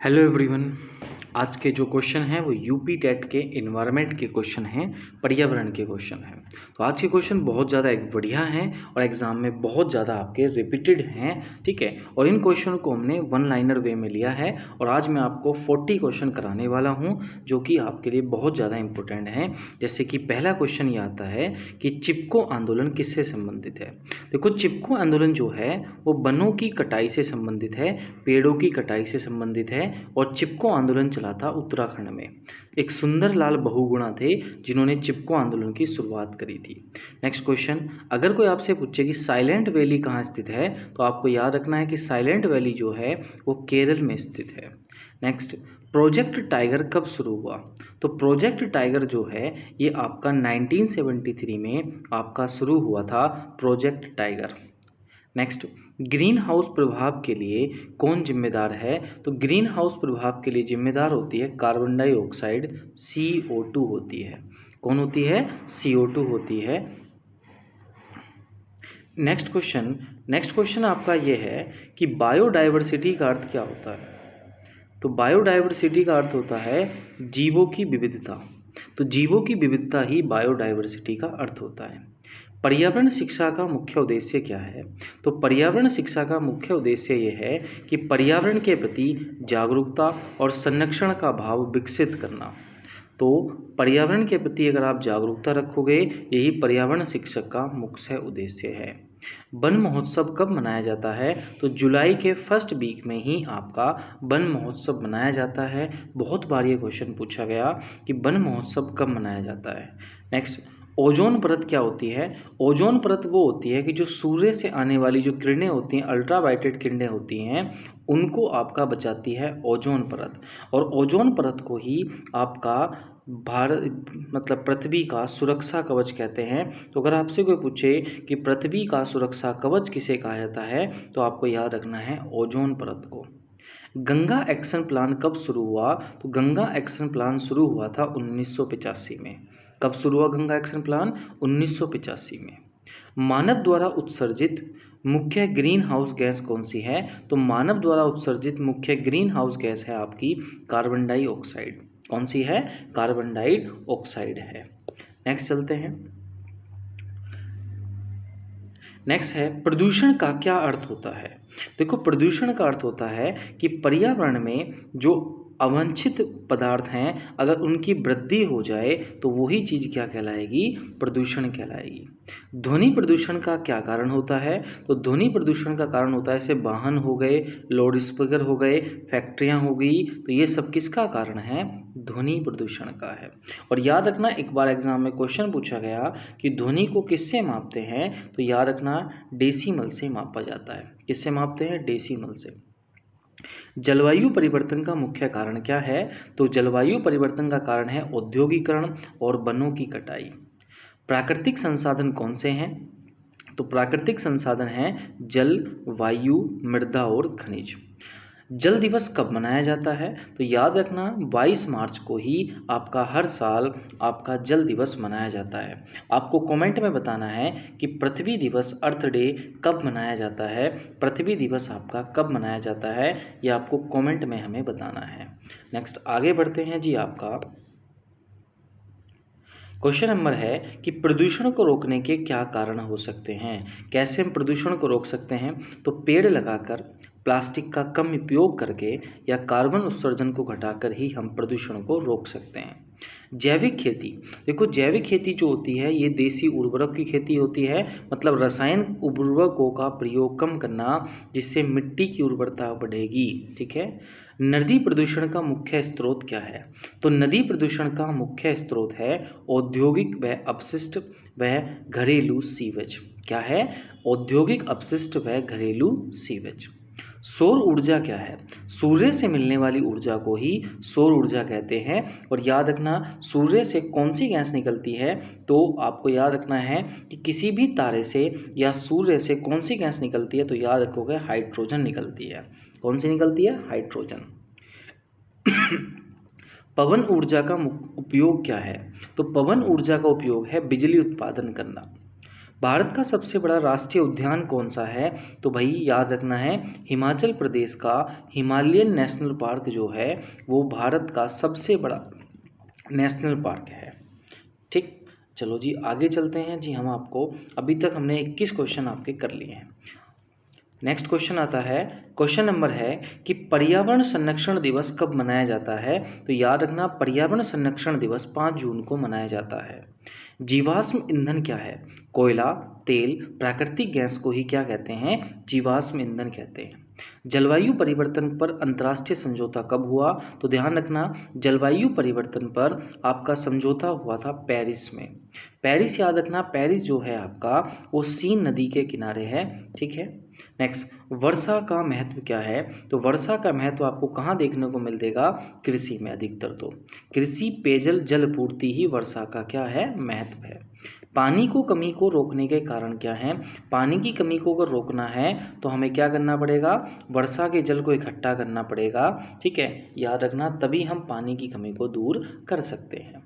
Hello everyone. आज के जो क्वेश्चन हैं वो यूपी टेट के इन्वायरमेंट के क्वेश्चन हैं, पर्यावरण के क्वेश्चन हैं। तो आज के क्वेश्चन बहुत ज़्यादा एक बढ़िया हैं और एग्ज़ाम में बहुत ज़्यादा आपके रिपीटेड हैं, ठीक है। और इन क्वेश्चन को हमने वन लाइनर वे में लिया है और आज मैं आपको 40 क्वेश्चन कराने वाला हूँ जो कि आपके लिए बहुत ज़्यादा इंपॉर्टेंट हैं। जैसे कि पहला क्वेश्चन ये आता है कि चिपको आंदोलन किससे संबंधित है। देखो, चिपको आंदोलन जो है वो वनों की कटाई से संबंधित है, पेड़ों की कटाई से संबंधित है और चिपको आंदोलन चला था उत्तराखंड में। एक सुंदर लाल बहुगुणा थे जिन्होंने चिपको आंदोलन की शुरुआत करी थी। नेक्स्ट क्वेश्चन, अगर कोई आपसे पूछे कि साइलेंट वैली कहाँ स्थित है तो आपको याद रखना है कि साइलेंट वैली जो है वो केरल में स्थित है। नेक्स्ट, प्रोजेक्ट टाइगर कब शुरू हुआ। तो प्रोजेक्ट टाइगर जो है ये आपका 1973 में आपका शुरू हुआ था, project tiger. Next, green house प्रभाव के लिए कौन जिम्मेदार है। तो ग्रीन हाउस प्रभाव के लिए जिम्मेदार होती है कार्बन डाइऑक्साइड, CO2 होती है। कौन होती है? CO2 होती है। नेक्स्ट क्वेश्चन आपका ये है कि बायोडाइवर्सिटी का अर्थ क्या होता है। तो बायोडाइवर्सिटी का अर्थ होता है जीवों की विविधता। तो जीवों की विविधता ही बायोडाइवर्सिटी का अर्थ होता है। पर्यावरण शिक्षा का मुख्य उद्देश्य क्या है। तो पर्यावरण शिक्षा का मुख्य उद्देश्य ये है कि पर्यावरण के प्रति जागरूकता और संरक्षण का भाव विकसित करना। तो पर्यावरण के प्रति अगर आप जागरूकता रखोगे, यही पर्यावरण शिक्षक का मुख्य उद्देश्य है। वन महोत्सव कब मनाया जाता है। तो जुलाई के फर्स्ट वीक में ही आपका वन महोत्सव मनाया जाता है। बहुत बार ये क्वेश्चन पूछा गया कि वन महोत्सव कब मनाया जाता है। नेक्स्ट, ओजोन परत क्या होती है। ओजोन परत वो होती है कि जो सूर्य से आने वाली जो किरणें होती हैं, अल्ट्रावायलेट किरणें होती हैं, उनको आपका बचाती है ओजोन परत। और ओजोन परत को ही आपका भारत मतलब पृथ्वी का सुरक्षा कवच कहते हैं। तो अगर आपसे कोई पूछे कि पृथ्वी का सुरक्षा कवच किसे कहा जाता है तो आपको याद रखना है ओजोन परत को। गंगा एक्शन प्लान कब शुरू हुआ। तो गंगा एक्शन प्लान शुरू हुआ था 1985 में। कब शुरू हुआ गंगा एक्शन प्लान? 1985 में। मानव द्वारा उत्सर्जित मुख्य ग्रीन हाउस गैस कौन सी है। तो मानव द्वारा उत्सर्जित मुख्य ग्रीन हाउस गैस है आपकी कार्बन डाइऑक्साइड। कौन सी है? कार्बन डाइऑक्साइड है। नेक्स्ट चलते हैं। नेक्स्ट है प्रदूषण का क्या अर्थ होता है। देखो, प्रदूषण का अर्थ होता है कि पर्यावरण में जो अवांछित पदार्थ हैं अगर उनकी वृद्धि हो जाए तो वही चीज़ क्या कहलाएगी? प्रदूषण कहलाएगी। ध्वनि प्रदूषण का क्या कारण होता है। तो ध्वनि प्रदूषण का कारण होता है जैसे वाहन हो गए, लाउड स्पीकर हो गए, फैक्ट्रियाँ हो गई, तो ये सब किसका कारण है? ध्वनि प्रदूषण का है। और याद रखना, एक बार एग्जाम में क्वेश्चन पूछा गया कि ध्वनि को किससे मापते हैं, तो याद रखना डेसिमल से मापा जाता है। किससे मापते हैं? डेसिमल से। जलवायु परिवर्तन का मुख्य कारण क्या है। तो जलवायु परिवर्तन का कारण है औद्योगिकरण और वनों की कटाई। प्राकृतिक संसाधन कौन से हैं। तो प्राकृतिक संसाधन हैं जल, वायु, मृदा और खनिज। जल दिवस कब मनाया जाता है। तो याद रखना 22 मार्च को ही आपका हर साल आपका जल दिवस मनाया जाता है। आपको कमेंट में बताना है कि पृथ्वी दिवस, अर्थ डे कब मनाया जाता है। पृथ्वी दिवस आपका कब मनाया जाता है ये आपको कमेंट में हमें बताना है। नेक्स्ट आगे बढ़ते हैं जी। आपका क्वेश्चन नंबर है कि प्रदूषण को रोकने के क्या कारण हो सकते हैं। कैसे हम प्रदूषण को रोक सकते हैं। तो पेड़ लगाकर, प्लास्टिक का कम उपयोग करके या कार्बन उत्सर्जन को घटाकर ही हम प्रदूषण को रोक सकते हैं। जैविक खेती, देखो जैविक खेती जो होती है ये देसी उर्वरक की खेती होती है, मतलब रसायन उर्वरकों का प्रयोग कम करना जिससे मिट्टी की उर्वरता बढ़ेगी, ठीक है। नदी प्रदूषण का मुख्य स्रोत क्या है। तो नदी प्रदूषण का मुख्य स्रोत है औद्योगिक व अपशिष्ट व घरेलू सीवेज। क्या है? औद्योगिक अपशिष्ट व घरेलू सीवेज। सौर ऊर्जा क्या है। सूर्य से मिलने वाली ऊर्जा को ही सौर ऊर्जा कहते हैं। और याद रखना सूर्य से कौन सी गैस निकलती है। तो आपको याद रखना है कि किसी भी तारे से या सूर्य से कौन सी गैस निकलती है, तो याद रखोगे हाइड्रोजन निकलती है। कौन सी निकलती है? हाइड्रोजन। पवन ऊर्जा का उपयोग क्या है। तो पवन ऊर्जा का उपयोग है बिजली उत्पादन करना। भारत का सबसे बड़ा राष्ट्रीय उद्यान कौन सा है? तो भाई याद रखना है, हिमाचल प्रदेश का हिमालयन नेशनल पार्क जो है वो भारत का सबसे बड़ा नेशनल पार्क है। ठीक, चलो जी आगे चलते हैं जी। हम आपको अभी तक हमने 21 क्वेश्चन आपके कर लिए हैं। नेक्स्ट क्वेश्चन आता है, क्वेश्चन नंबर है कि पर्यावरण संरक्षण दिवस कब मनाया जाता है? तो याद रखना, पर्यावरण संरक्षण दिवस 5 जून को मनाया जाता है। जीवाश्म ईंधन क्या है? कोयला, तेल, प्राकृतिक गैस को ही क्या कहते हैं? जीवाश्म ईंधन कहते हैं। जलवायु परिवर्तन पर अंतर्राष्ट्रीय समझौता कब हुआ? तो ध्यान रखना, जलवायु परिवर्तन पर आपका समझौता हुआ था पेरिस में। पेरिस याद रखना, पेरिस जो है आपका वो सीन नदी के किनारे है। ठीक है। नेक्स्ट, वर्षा का महत्व क्या है? तो वर्षा का महत्व आपको कहाँ देखने को मिलेगा? कृषि में अधिकतर। तो कृषि, पेयजल, जल पूर्ति ही वर्षा का क्या है? महत्व है। पानी को कमी को रोकने के कारण क्या है? पानी की कमी को अगर रोकना है तो हमें क्या करना पड़ेगा? वर्षा के जल को इकट्ठा करना पड़ेगा। ठीक है, याद रखना, तभी हम पानी की कमी को दूर कर सकते हैं।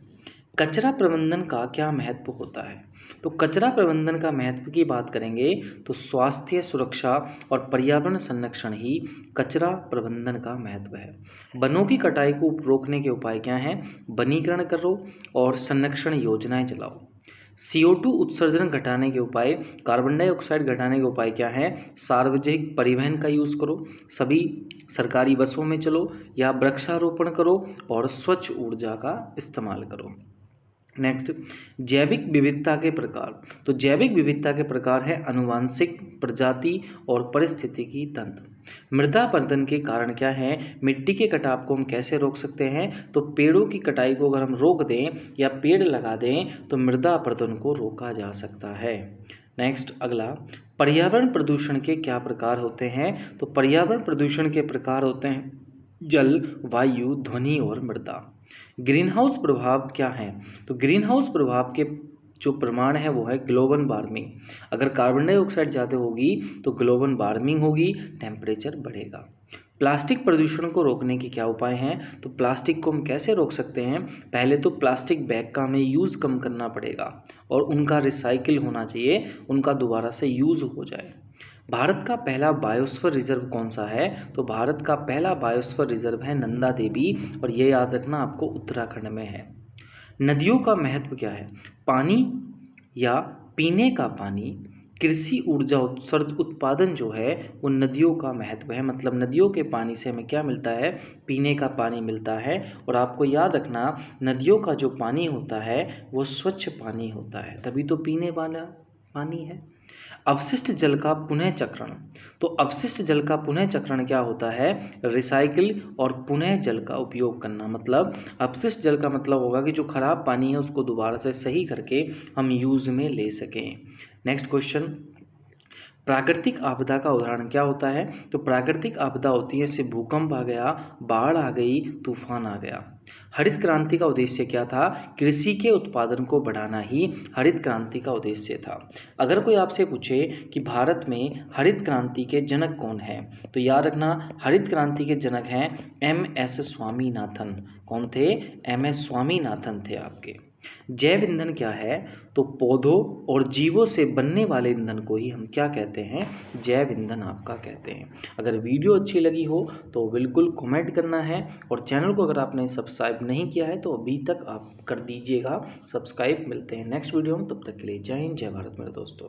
कचरा प्रबंधन का क्या महत्व होता है? तो कचरा प्रबंधन का महत्व की बात करेंगे तो स्वास्थ्य, सुरक्षा और पर्यावरण संरक्षण ही कचरा प्रबंधन का महत्व है। वनों की कटाई को रोकने के उपाय क्या हैं? वनीकरण करो और संरक्षण योजनाएं चलाओ। CO2 उत्सर्जन घटाने के उपाय, कार्बन डाइऑक्साइड घटाने के उपाय क्या हैं? सार्वजनिक परिवहन का यूज़ करो, सभी सरकारी बसों में चलो या वृक्षारोपण करो और स्वच्छ ऊर्जा का इस्तेमाल करो। नेक्स्ट, जैविक विविधता के प्रकार। तो जैविक विविधता के प्रकार है आनुवांशिक, प्रजाति और पारिस्थितिकी तंत्र। मृदा अपरदन के कारण क्या है? मिट्टी के कटाव को हम कैसे रोक सकते हैं? तो पेड़ों की कटाई को अगर हम रोक दें या पेड़ लगा दें तो मृदा अपरदन को रोका जा सकता है। नेक्स्ट, अगला, पर्यावरण प्रदूषण के क्या प्रकार होते हैं? तो पर्यावरण प्रदूषण के प्रकार होते हैं जल, वायु, ध्वनि और मृदा। ग्रीन हाउस प्रभाव क्या है? तो ग्रीन हाउस प्रभाव के जो प्रमाण है वो है ग्लोबल वार्मिंग। अगर कार्बन डाइऑक्साइड ज़्यादा होगी तो ग्लोबल वार्मिंग होगी, टेम्परेचर बढ़ेगा। प्लास्टिक प्रदूषण को रोकने के क्या उपाय हैं? तो प्लास्टिक को हम कैसे रोक सकते हैं? पहले तो प्लास्टिक बैग का हमें यूज़ कम करना पड़ेगा और उनका रिसाइकिल होना चाहिए, उनका दोबारा से यूज़ हो जाए। भारत का पहला बायोस्फीयर रिजर्व कौन सा है? तो भारत का पहला बायोस्फीयर रिजर्व है नंदा देवी और ये याद रखना आपको उत्तराखंड में है। नदियों का महत्व क्या है? पानी या पीने का पानी, कृषि ऊर्जा उत्पादन जो है वो नदियों का महत्व है। मतलब नदियों के पानी से हमें क्या मिलता है? पीने का पानी मिलता है। और आपको याद रखना, नदियों का जो पानी होता है वो स्वच्छ पानी होता है, तभी तो पीने वाला पानी है। अपशिष्ट जल का पुनः चक्रण। तो अपशिष्ट जल का पुनः चक्रण क्या होता है? रिसाइकिल और पुनः जल का उपयोग करना। मतलब अपशिष्ट जल का मतलब होगा कि जो खराब पानी है उसको दोबारा से सही करके हम यूज़ में ले सकें। नेक्स्ट क्वेश्चन, प्राकृतिक आपदा का उदाहरण क्या होता है? तो प्राकृतिक आपदा होती है जैसे भूकंप आ गया, बाढ़ आ गई, तूफान आ गया। हरित क्रांति का उद्देश्य क्या था? कृषि के उत्पादन को बढ़ाना ही हरित क्रांति का उद्देश्य था। अगर कोई आपसे पूछे कि भारत में हरित क्रांति के जनक कौन है, तो याद रखना, हरित क्रांति के जनक हैं MS स्वामीनाथन। कौन थे? MS स्वामीनाथन थे आपके। जैव ईंधन क्या है? तो पौधों और जीवों से बनने वाले ईंधन को ही हम क्या कहते हैं? जैव ईंधन आपका कहते हैं। अगर वीडियो अच्छी लगी हो तो बिल्कुल कमेंट करना है और चैनल को अगर आपने सब्सक्राइब नहीं किया है तो अभी तक आप कर दीजिएगा सब्सक्राइब। मिलते हैं नेक्स्ट वीडियो में, तब तक के लिए जय हिंद, जय भारत मेरे दोस्तों।